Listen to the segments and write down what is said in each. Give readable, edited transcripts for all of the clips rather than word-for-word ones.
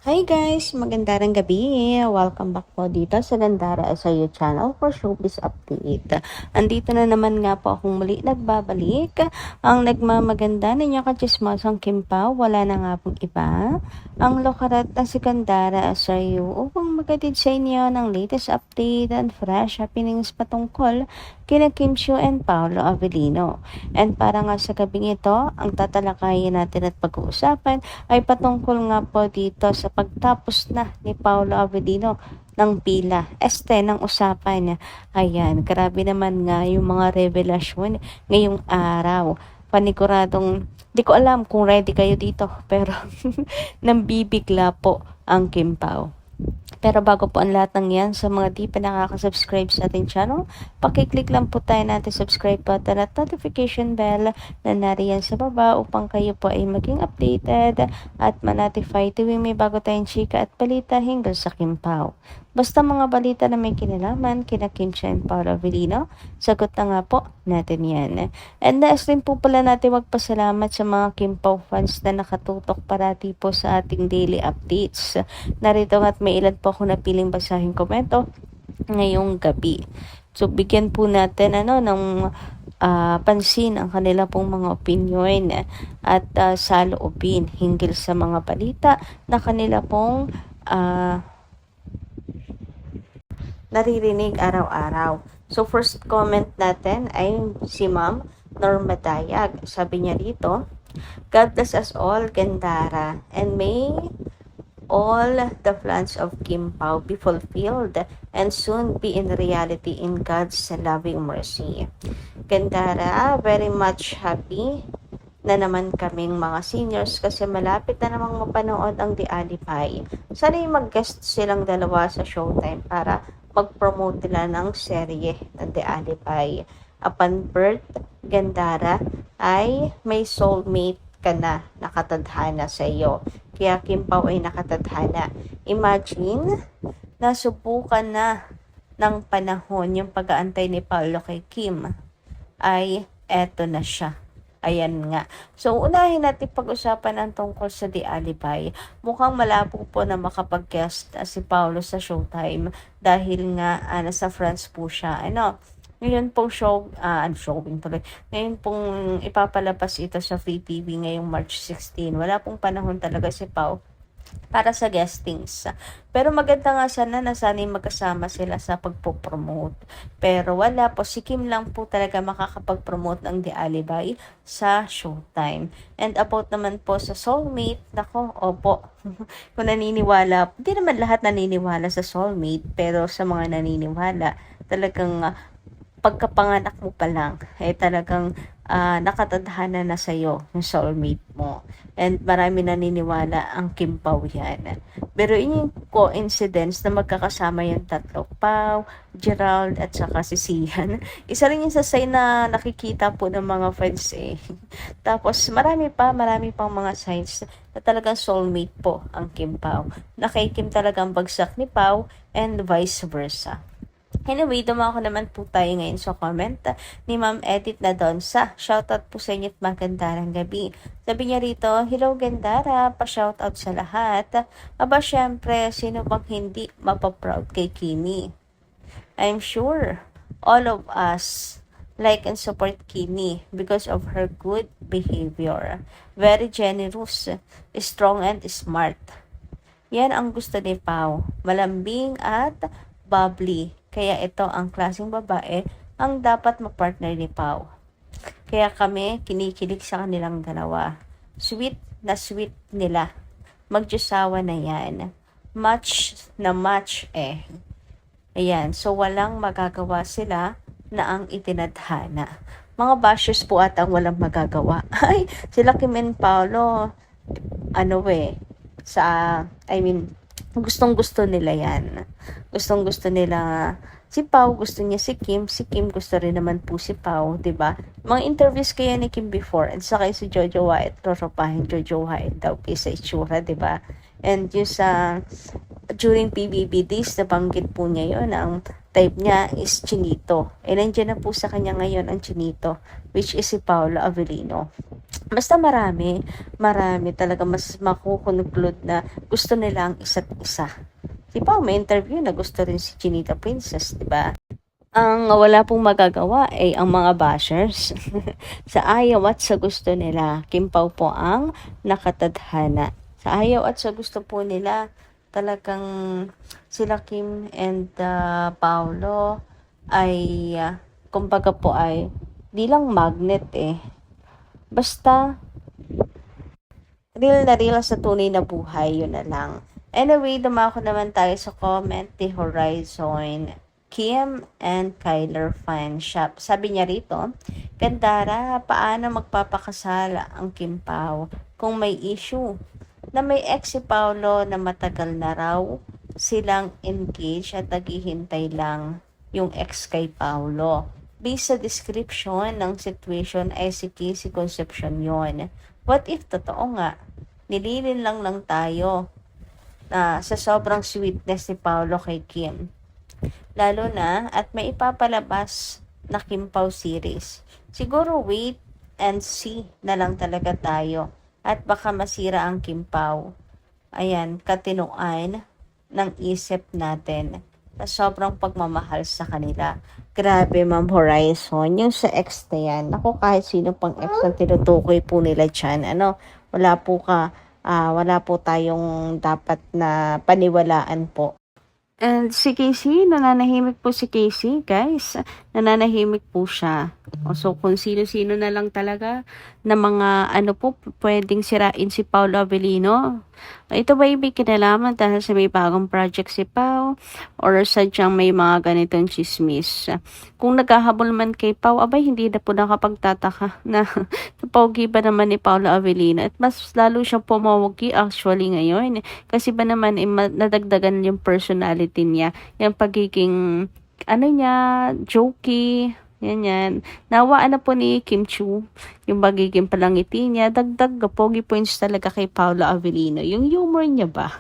Hi guys! Magandang gabi! Welcome back po dito sa Gandara SIU channel for showbiz update. Andito na naman nga po akong muli nagbabalik. Ang nagmamaganda ninyo kachismosang Kim Pao, wala na nga pong iba. Ang lokarat na si Gandara SIU upang magatid sa inyo ng latest update and fresh happenings patungkol kina Kim Chiu and Paolo Avellino. And para nga sa gabing ito, ang tatalakayin natin at pag-uusapan ay patungkol nga po dito sa pagtapos na ni Paolo Avellino ng pila ng usapan niya. Ayan, grabe naman nga yung mga revelasyon ngayong araw. Paniguradong, di ko alam kung ready kayo dito, pero nambibigla po ang Kim Pao. Pero bago po ang lahat ng yan, sa mga di pa nakaka-subscribe sa ating channel, pakiclick lang po tayo natin subscribe button at notification bell na nariyan sa baba upang kayo po ay maging updated at ma-notify tuwing may bago tayong chika at balita hinggil sa Kim Pao. Basta mga balita na may kinalaman kina Kim Chiu and Paolo Avellino, sagot na nga po natin yan. And nais din po pala natin magpasalamat sa mga Kim Pao fans na nakatutok parati po sa ating daily updates. Narito at may ilan po ako napiling basahin komento ngayong gabi. So bigyan po natin ng pansin ang kanila pong mga opinyon at saloobin hinggil sa mga balita na kanila pong naririnig araw-araw. So first comment natin ay si Ma'am Norma Dayag. Sabi niya rito, God bless us all, Gandara, and may all the plans of Kim Pao be fulfilled and soon be in reality in God's loving mercy. Gandara, very much happy na naman kaming mga seniors kasi malapit na namang mapanood ang The Alipay. Sana mag-guest silang dalawa sa Showtime para mag-promote nila ng serye ng The Alipay. Upon birth, Gandara, ay may soulmate ka na nakatadhana sa iyo. Kaya Kim Pao ay nakatadhana. Imagine, nasubukan na ng panahon yung pag-aantay ni Paolo kay Kim ay eto na siya. Ayan nga. So, unahin natin pag-usapan ang tungkol sa The Alipay. Mukhang malabo po na makapag-guest si Paolo sa Showtime dahil nga nasa France po siya. Ngayon pong showing tuloy. Ngayon pong ipapalabas ito sa Free TV ngayong March 16. Wala pong panahon talaga si Pao para sa guestings. Pero maganda nga sana na sana'y magkasama sila sa pagpo-promote. Pero wala po, si Kim lang po talaga makakapag-promote ng The Alibay sa Showtime. And about naman po sa soulmate, nako, opo, kung naniniwala, hindi naman lahat naniniwala sa soulmate, pero sa mga naniniwala, talagang pagkapanganak mo pa lang, talagang nakatadhana na sa'yo yung soulmate mo. And marami naniniwala ang Kim Pao yan. Pero yung coincidence na magkakasama yung tatlo, Pao, Gerald, at saka si Sian. Isa rin yung sa sign na nakikita po ng mga friends Tapos marami pang mga signs na talagang soulmate po ang Kim Pao. Na kay Kim talagang bagsak ni Pao and vice versa. Anyway, dumako naman po tayo ngayon sa comment ni Ma'am Edith Nadonsa. Shoutout po sa inyo at magandang gabi. Sabi niya rito, hello Gandara, pa-shoutout sa lahat. Aba syempre, sino bang hindi mapaproud kay Kimi? I'm sure all of us like and support Kimi because of her good behavior. Very generous, strong and smart. Yan ang gusto ni Pao. Malambing at bubbly. Kaya ito ang klaseng babae ang dapat mapartner ni Pao. Kaya kami kinikilig sa kanilang dalawa. Sweet na sweet nila. Magjusawa na yan. Match na match Ayan, so walang magagawa sila na ang itinadhana. Mga bashers po at ang walang magagawa. Ay, sila Kim and Paolo, gustong-gusto nila yan. Gustong-gusto nila si Pao, gusto niya si Kim gusto rin naman po si Pao, 'di ba? Mga interviews kaya ni Kim before, at saka si Jojo White, Jojo White daw kaysa itsura, 'di ba? And yung sa during PBB days, nabanggit po niya yun, ang type niya is Chinito. Nandiyan na po sa kanya ngayon ang Chinito, which is si Paolo Avellino. Basta marami talaga mas makukonclude na gusto nila ang isa't isa. Si Pao may interview na gusto rin si Chinita Princess, di ba? Ang wala pong magagawa ay ang mga bashers. Sa ayaw at sa gusto nila, Kim Pao po ang nakatadhana. Sa ayaw at sa gusto po nila, talagang sila Kim and Paolo ay kumbaga po ay di lang magnet basta real na real sa tunay na buhay, yun na lang. Anyway, dumako naman tayo sa comment ni Horizon Kim and Kyler Fan Shop. Sabi niya rito, Gandara, paano magpapakasal ang Kim Pao kung may issue na may ex si Paolo na matagal na raw silang engaged at naghihintay lang yung ex kay Paolo. Based sa description ng situation ay si Casey Concepcion yon. What if totoo nga? Nililin lang tayo na sa sobrang sweetness ni Paolo kay Kim. Lalo na at may ipapalabas na Kim Pao series. Siguro wait and see na lang talaga tayo at baka masira ang Kim Pao. Ayan, katinuan ng isip natin na sobrang pagmamahal sa kanila. Grabe, Ma'am Horizon. Yung sa ex na yan, ako kahit sino pang ex ang tinutukoy po nila dyan, wala po tayong dapat na paniwalaan po. And si Casey, nananahimik po si Casey, guys. Nananahimik po siya. So, kung sino-sino na lang talaga na mga pwedeng sirain si Paolo Avellino. Ito ba may kinalaman dahil sa may bagong project si Pao or sadyang may mga ganitong chismis? Kung naghahabol man kay Pao, abay hindi na po nakapagtataka na pogi ba naman ni Paolo Avellino at mas lalo siyang pumawagi actually ngayon. Kasi ba naman nadagdagan yung personality niya, yung pagiging jokey, yan. Nawaan na po ni Kim Chiu yung pagiging palangiti niya. Dagdag pogi points talaga kay Paolo Avellino. Yung humor niya ba?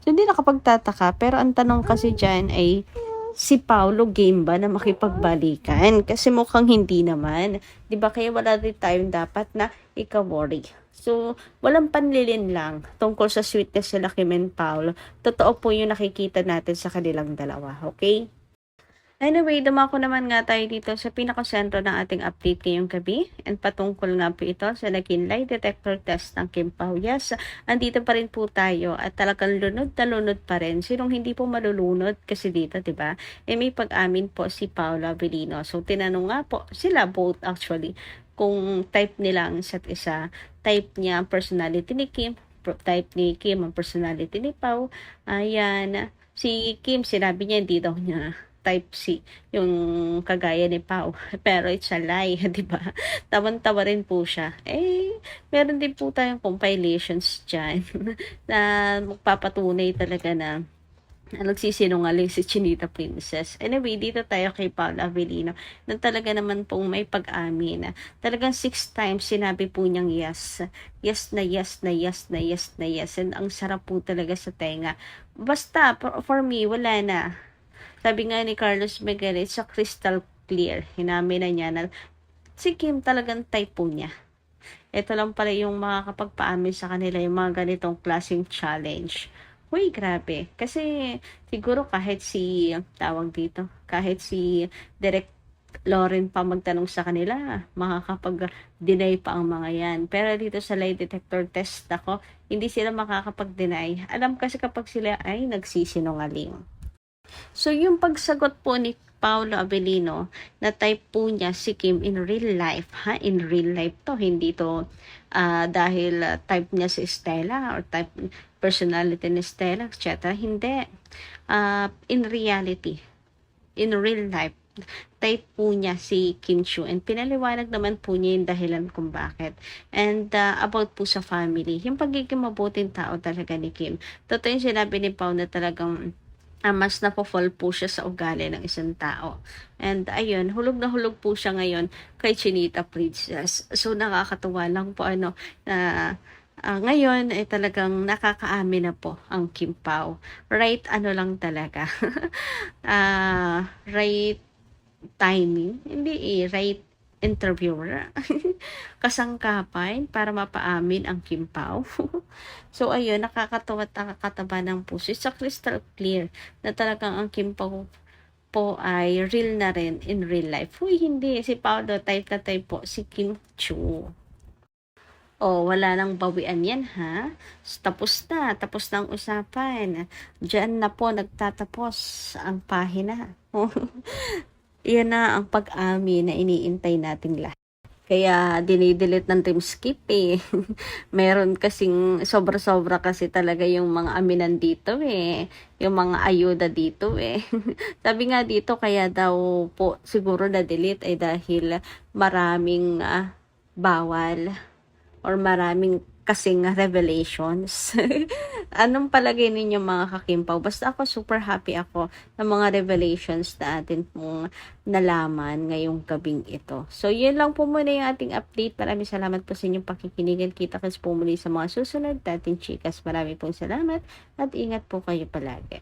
So, hindi nakapagtataka. Pero ang tanong kasi dyan ay, si Paolo game ba na makipagbalikan? Kasi mukhang hindi naman. Diba? Kaya wala rin tayong dapat na ika-worry. So, walang panlilin lang tungkol sa sweetness nila Kim and Paolo. Totoo po yung nakikita natin sa kanilang dalawa. Okay? Anyway, dumako naman nga tayo dito sa pinakasentro ng ating update ngayong gabi. And patungkol nga po ito sa naging lie detector test ng Kim Pao. Yes, andito pa rin po tayo at talagang lunod na lunod pa rin. Sinong hindi po malulunod kasi dito, diba? May pag-amin po si Paolo Avellino. So, tinanong nga po sila both actually kung type nila ang isa't isa. Type niya ang personality ni Kim, type ni Kim ang personality ni Pao. Ayan, si Kim sinabi niya hindi daw niya type C, yung kagaya ni Pao. Pero it's a lie, di ba? Tawan-tawa rin po siya. Meron din po tayong compilations dyan na magpapatunay talaga na nagsisinungaling si Chinita Princess. Anyway, dito tayo kay Paolo Avellino na talaga naman pong may pag-amin. Talagang 6 times sinabi po niyang yes. Yes na yes na yes na yes na yes. And ang sarap po talaga sa tenga. Basta, for me, wala na. Sabi nga ni Carlos Miguel, it's a crystal clear. Hinamin na niya na si Kim talagang type po niya. Ito lang pala yung makakapagpaamin sa kanila yung mga ganitong klaseng challenge. Uy, grabe. Kasi siguro kahit kahit si Direk Lauren pa magtanong sa kanila, makakapag-deny pa ang mga yan. Pero dito sa lie detector test hindi sila makakapag-deny. Alam kasi kapag sila ay nagsisinungaling. So, yung pagsagot po ni Paolo Avellino na type po niya si Kim in real life, in real life to, hindi to dahil type niya si Stella or type personality ni Stella, etc. Hindi. In reality, in real life, type po niya si Kim Chiu and pinaliwanag naman po niya yung dahilan kung bakit. And about po sa family, yung pagiging mabuting tao talaga ni Kim. Totoo yung sinabi ni Pao na talagang mas napofall po siya sa ugali ng isang tao. And ayun, hulog na hulog po siya ngayon kay Chinita Princess. So nakakatuwa lang po na Ngayon ay talagang nakakaamin na po ang Kim Pao. Right ano lang talaga, right timing, hindi right interviewer, kasangkapan para mapaamin ang Kim Pao. So ayun, nakakatuwa at nakakataba ng puso. It's a crystal clear na talagang ang Kim Pao po ay real na rin in real life. Uy, hindi. Si Paolo, type na type po. Si Kim Chu. Oh, wala nang bawian yan, ha? Tapos na. Tapos na ang usapan. Diyan na po nagtatapos ang pahina. Yan na ang pag-amin na iniintay nating lahat. Kaya dinidelete ng team skip eh. Meron kasing sobra-sobra kasi talaga yung mga aminan dito eh. Yung mga ayuda dito eh. Sabi nga dito kaya daw po siguro na-delete ay dahil maraming bawal or maraming kasing revelations. Anong palagay ninyo mga kakimpaw? Basta ako super happy ako ng mga revelations na atin pong nalaman ngayong gabing ito. So, yun lang po muna yung ating update. Maraming salamat po sa inyong pakikinigan. Kita kasi po muli sa mga susunod natin chikas. Maraming pong salamat at ingat po kayo palagi.